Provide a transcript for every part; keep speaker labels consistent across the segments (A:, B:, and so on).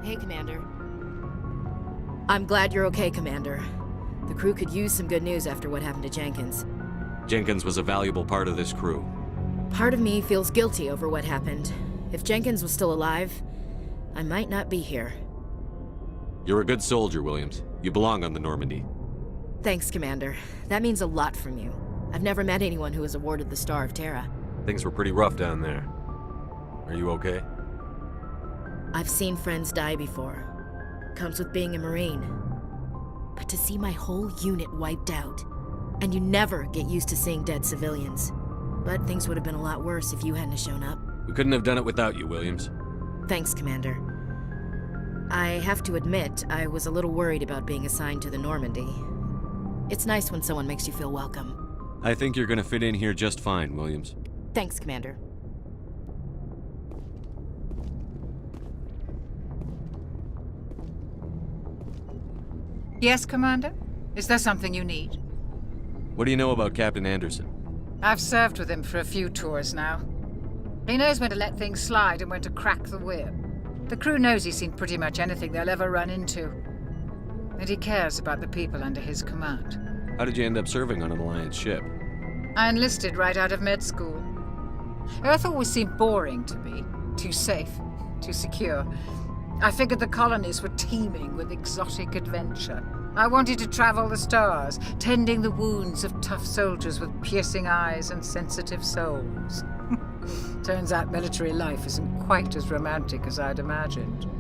A: Hey, Commander. I'm glad you're okay, Commander. The crew could use some good news after what happened to Jenkins.
B: Jenkins was a valuable part of this crew.
A: Part of me feels guilty over what happened. If Jenkins was still alive, I might not be here.
B: You're a good soldier, Williams. You belong on the Normandy.
A: Thanks, Commander. That means a lot from you. I've never met anyone who was awarded the Star of Terra.
B: Things were pretty rough down there. Are you okay?
A: I've seen friends die before. Comes with being a Marine. But to see my whole unit wiped out, and you never get used to seeing dead civilians. But things would have been a lot worse if you hadn't shown up.
B: We couldn't have done it without you, Williams.
A: Thanks, Commander. I have to admit, I was a little worried about being assigned to the Normandy. It's nice when someone makes you feel welcome.
B: I think you're gonna fit in here just fine, Williams.
A: Thanks, Commander.
C: Yes, Commander? Is there something you need?
B: What do you know about Captain Anderson?
C: I've served with him for a few tours now. He knows when to let things slide and when to crack the whip. The crew knows he's seen pretty much anything they'll ever run into. And he cares about the people under his command.
B: How did you end up serving on an Alliance ship?
C: I enlisted right out of med school. Earth always seemed boring to me. Too safe, too secure. I figured the colonies were teeming with exotic adventure. I wanted to travel the stars, tending the wounds of tough soldiers with piercing eyes and sensitive souls. Turns out military life isn't quite as romantic as I'd imagined.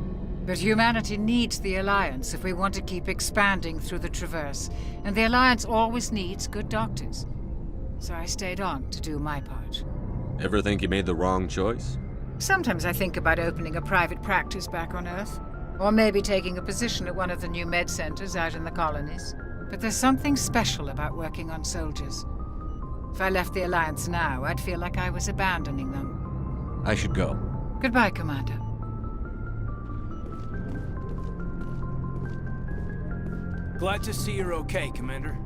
C: But humanity needs the Alliance if we want to keep expanding through the Traverse, and the Alliance always needs good doctors. So I stayed on to do my part.
B: Ever think you made the wrong choice?
C: Sometimes I think about opening a private practice back on Earth, or maybe taking a position at one of the new med centers out in the colonies. But there's something special about working on soldiers. If I left the Alliance now, I'd feel like I was abandoning them.
B: I should go.
C: Goodbye, Commander.
D: Glad to see you're okay, Commander.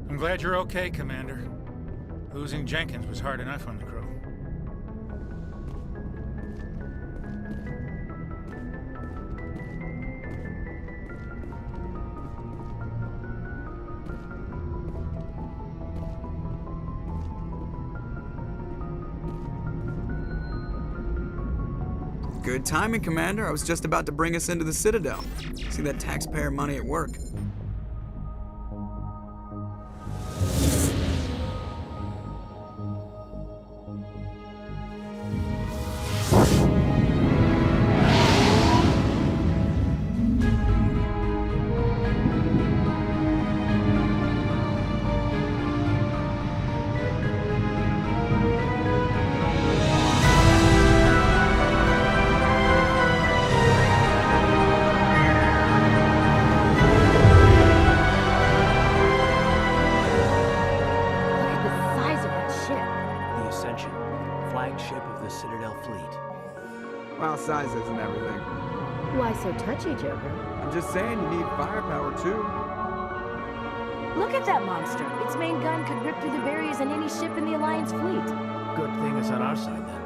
E: I'm glad you're okay, Commander. Losing Jenkins was hard enough on the crew.
F: Good timing, Commander. I was just about to bring us into the Citadel. See that taxpayer money at work.
D: Flagship of the Citadel fleet.
F: Well, size isn't everything.
G: Why so touchy, Joker?
F: I'm just saying you need firepower, too.
G: Look at that monster. Its main gun could rip through the barriers in any ship in the Alliance fleet.
D: Good thing it's on our side, then.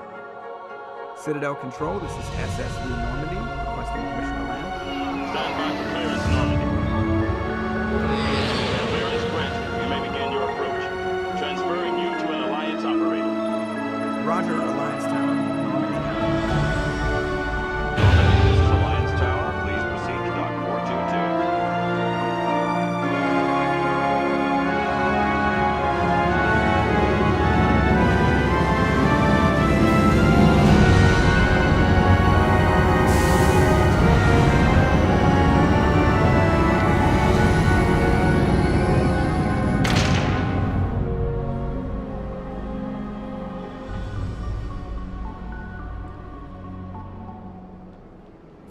F: Citadel Control, this is SS Normandie, requesting permission to land.
H: Stand by for clearance, Normandy. Clearance granted. You may begin your approach. Transferring you to an Alliance operator.
F: Roger, Alliance Tower. Normandy Tower.
H: Normandy, this is Alliance Tower. Please proceed to Dock 422.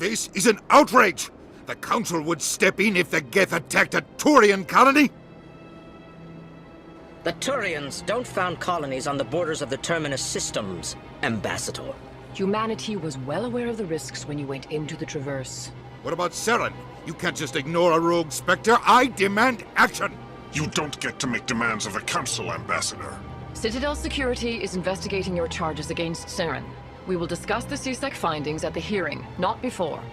I: This is an outrage! The Council would step in if the Geth attacked a Turian colony!
J: The Turians don't found colonies on the borders of the Terminus systems, Ambassador.
K: Humanity was well aware of the risks when you went into the Traverse.
I: What about Saren? You can't just ignore a rogue Spectre. I demand action!
L: You don't get to make demands of the Council, Ambassador.
K: Citadel Security is investigating your charges against Saren. We will discuss the CSEC findings at the hearing, not before.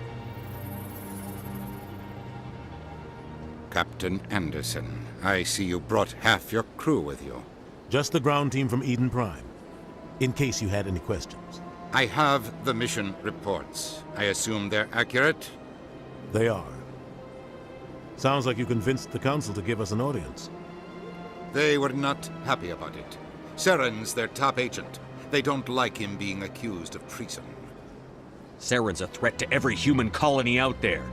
M: Captain Anderson, I see you brought half your crew with you.
N: Just the ground team from Eden Prime, in case you had any questions.
M: I have the mission reports. I assume they're accurate?
N: They are. Sounds like you convinced the Council to give us an audience.
M: They were not happy about it. Saren's their top agent. They don't like him being accused of treason.
B: Saren's a threat to every human colony out there.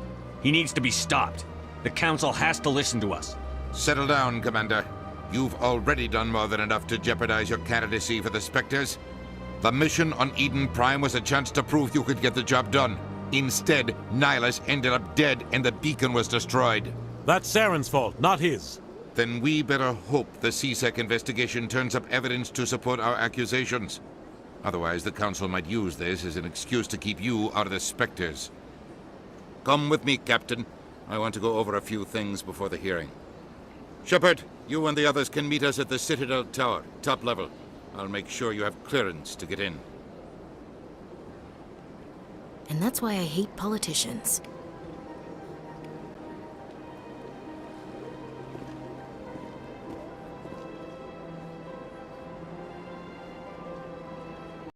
B: He needs to be stopped. The Council has to listen to us.
M: Settle down, Commander. You've already done more than enough to jeopardize your candidacy for the Spectres. The mission on Eden Prime was a chance to prove you could get the job done. Instead, Nihilus ended up dead and the beacon was destroyed.
N: That's Saren's fault, not his.
M: Then we better hope the CSEC investigation turns up evidence to support our accusations. Otherwise, the Council might use this as an excuse to keep you out of the Spectres. Come with me, Captain. I want to go over a few things before the hearing. Shepard, you and the others can meet us at the Citadel Tower, top level. I'll make sure you have clearance to get in.
A: And that's why I hate politicians.